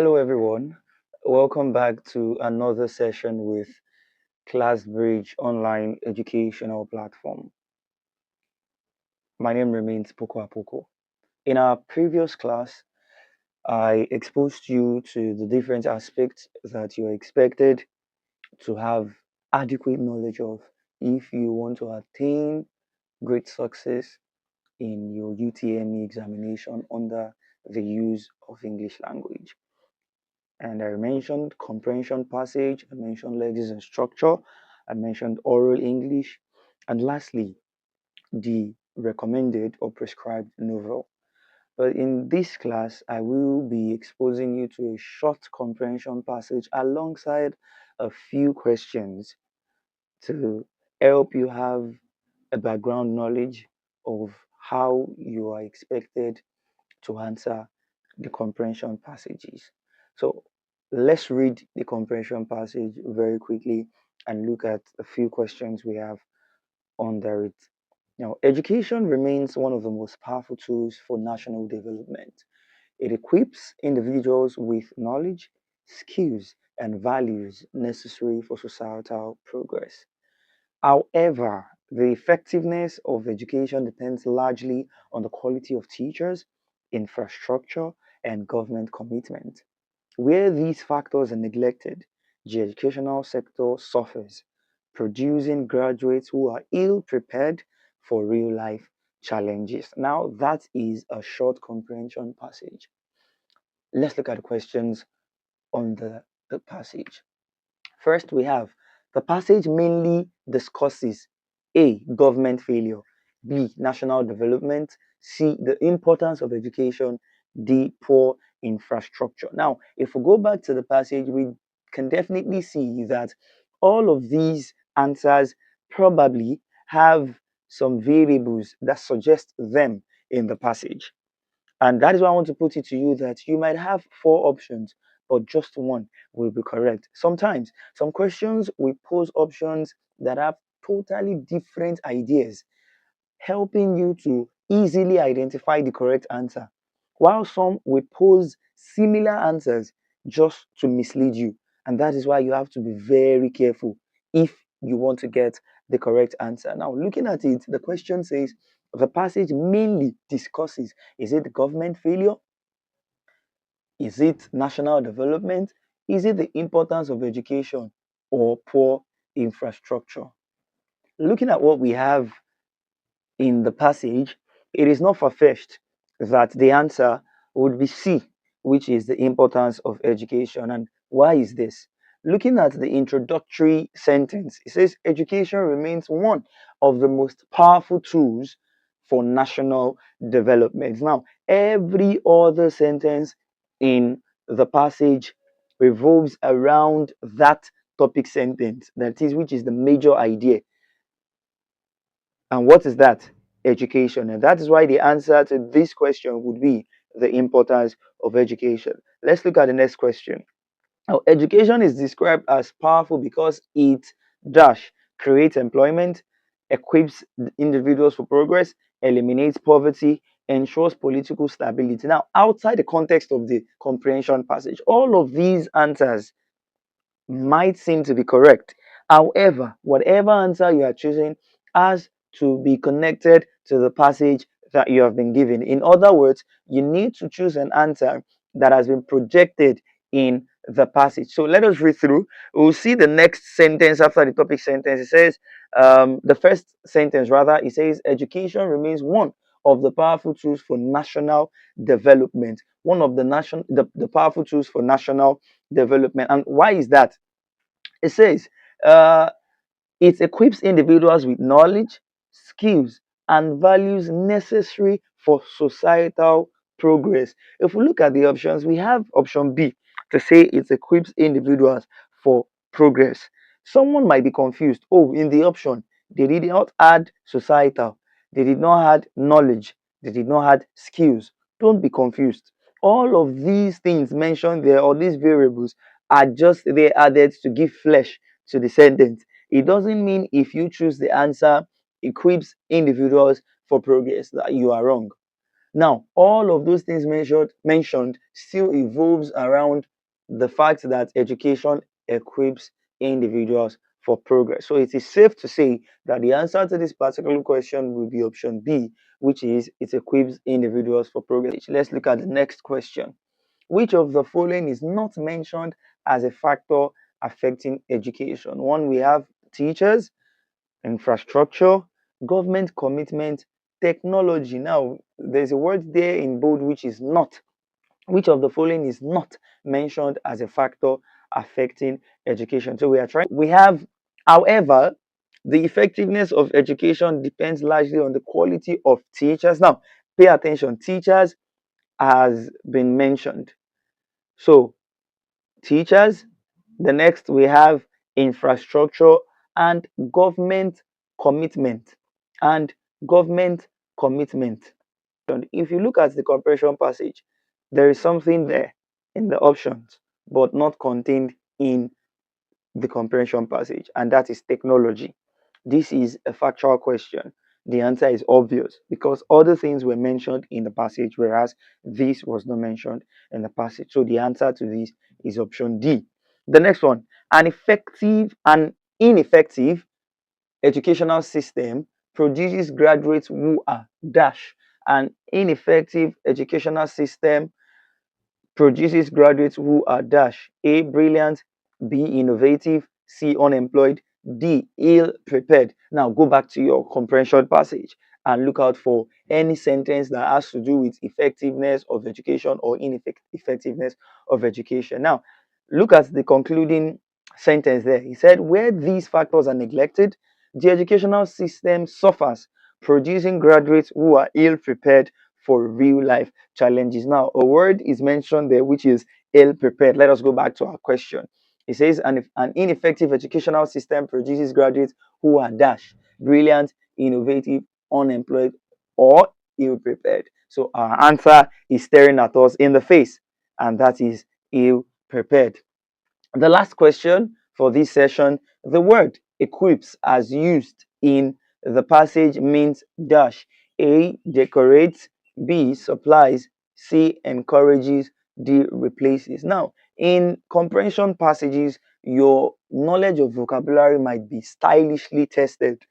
Hello, everyone. Welcome back to another session with ClassBridge online educational platform. My name remains Poco Apoko. In our previous class, I exposed you to the different aspects that you're expected to have adequate knowledge of if you want to attain great success in your UTME examination under the use of English language. And I mentioned comprehension passage, I mentioned lexics and structure, I mentioned oral English, and lastly, the recommended or prescribed novel. But in this class, I will be exposing you to a short comprehension passage alongside a few questions to help you have a background knowledge of how you are expected to answer the comprehension passages. So let's read the comprehension passage very quickly and look at a few questions we have under it. Now, education remains one of the most powerful tools for national development. It equips individuals with knowledge, skills, and values necessary for societal progress. However, the effectiveness of education depends largely on the quality of teachers, infrastructure, and government commitment. Where these factors are neglected, the educational sector suffers, producing graduates who are ill prepared for real life challenges. Now, that is a short comprehension passage. Let's look at the questions on the passage. First, we have the passage mainly discusses A. Government failure, B. National development, C. The importance of education, D. Poor infrastructure. Now, if we go back to the passage, we can definitely see that all of these answers probably have some variables that suggest them in the passage. And that is why I want to put it to you that you might have four options, but just one will be correct. Sometimes, some questions we pose options that have totally different ideas, helping you to easily identify the correct answer, while some will pose similar answers just to mislead you. And that is why you have to be very careful if you want to get the correct answer. Now, looking at it, the question says the passage mainly discusses, is it government failure? Is it national development? Is it the importance of education or poor infrastructure? Looking at what we have in the passage, it is not far-fetched that the answer would be C, which is the importance of education. And why is this? Looking at the introductory sentence, it says education remains one of the most powerful tools for national development. Now, every other sentence in the passage revolves around that topic sentence, that is, which is the major idea. And what is that? Education. And that is why the answer to this question would be the importance of education. Let's look at the next question. Now, education is described as powerful because it dash creates employment, equips individuals for progress, eliminates poverty, ensures political stability. Now, outside the context of the comprehension passage, all of these answers might seem to be correct. However, whatever answer you are choosing has to be connected to the passage that you have been given. In other words, you need to choose an answer that has been projected in the passage. So let us read through. We'll see the next sentence after the topic sentence. It says, the first sentence rather, it says, education remains one of the powerful tools for national development. One of the powerful tools for national development. And why is that? It says uh, it equips individuals with knowledge, skills, and values necessary for societal progress. If we look at the options, we have option B to say it equips individuals for progress. Someone might be confused. Oh, in the option, they did not add societal, they did not add knowledge, they did not add skills. Don't be confused. All of these things mentioned there, or these variables, are just there added to give flesh to the sentence. It doesn't mean if you choose the answer equips individuals for progress that you are wrong. Now, all of those things mentioned still evolves around the fact that education equips individuals for progress. So it is safe to say that the answer to this particular question will be option B, which is it equips individuals for progress. Let's look at the next question. Which of the following is not mentioned as a factor affecting education? One, we have teachers, infrastructure, government commitment, technology. Now, there's a word there in bold which is not. Which of the following is not mentioned as a factor affecting education? So we have, however, the effectiveness of education depends largely on the quality of teachers. Now, pay attention, teachers has been mentioned. So, teachers, the next we have infrastructure and government commitment. And government commitment. And if you look at the comprehension passage, there is something there in the options, but not contained in the comprehension passage, and that is technology. This is a factual question. The answer is obvious because other things were mentioned in the passage, whereas this was not mentioned in the passage. So the answer to this is option D. The next one, an ineffective educational system produces graduates who are dash. An ineffective educational system produces graduates who are dash. A, brilliant, B, innovative, C, unemployed, D, ill prepared. Now go back to your comprehension passage and look out for any sentence that has to do with effectiveness of education or ineffectiveness of education. Now look at the concluding sentence there. He said, where these factors are neglected, the educational system suffers, producing graduates who are ill prepared for real life challenges. Now, a word is mentioned there which is ill prepared. Let us go back to our question. It says, an ineffective educational system produces graduates who are dash, brilliant, innovative, unemployed, or ill prepared. So, our answer is staring at us in the face, and that is ill prepared. The last question for this session, the word equips as used in the passage means dash. A, decorates, B, supplies, C, encourages, D, replaces. Now, in comprehension passages, your knowledge of vocabulary might be stylishly tested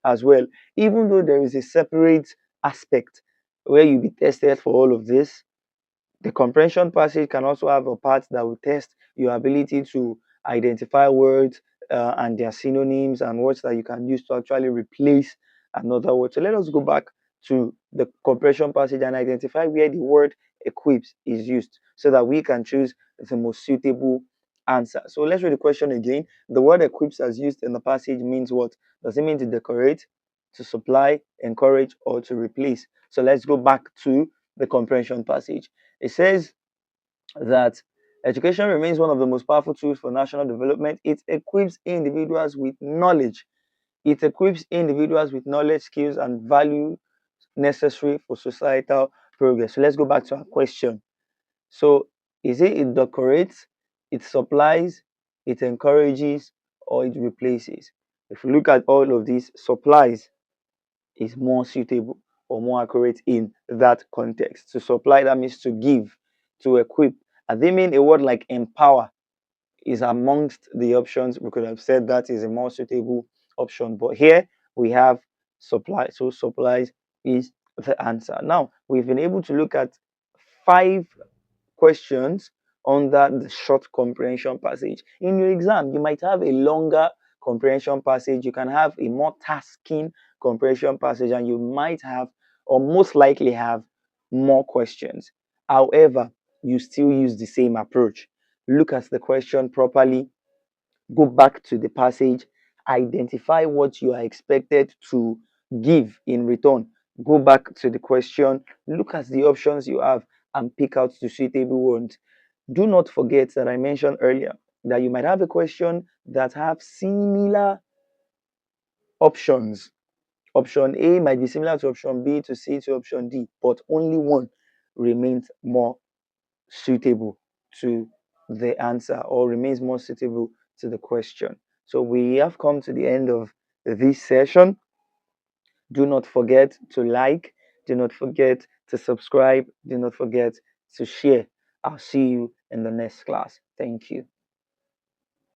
as well, even though there is a separate aspect where you be tested for all of this. The comprehension passage can also have a part that will test your ability to identify words and their synonyms and words that you can use to actually replace another word. So let us go back to the comprehension passage and identify where the word equips is used so that we can choose the most suitable answer. So let's read the question again. The word equips as used in the passage means what? Does it mean to decorate, to supply, encourage, or to replace? So let's go back to the comprehension passage. It says that education remains one of the most powerful tools for national development. It equips individuals with knowledge. It equips individuals with knowledge, skills, and value necessary for societal progress. So let's go back to our question. So is it decorates, it supplies, it encourages, or it replaces? If you look at all of these, supplies is more suitable or more accurate in that context. To supply, that means to give, to equip. And they mean a word like empower is amongst the options. We could have said that is a more suitable option, but here we have supply. So supplies is the answer. Now we've been able to look at 5 questions under the short comprehension passage. In your exam, you might have a longer comprehension passage, you can have a more tasking comprehension passage, and you might have, or most likely have, more questions. However, you still use the same approach. Look at the question properly, go back to the passage, identify what you are expected to give in return. Go back to the question, look at the options you have, and pick out the suitable ones. Do not forget that I mentioned earlier that you might have a question that have similar options. Option A might be similar to option B to C to option D, but only one remains more suitable to the answer or remains more suitable to the question. So we have come to the end of this session. Do not forget to like Do not forget to subscribe. Do not forget to share. I'll see you in the next class. Thank you.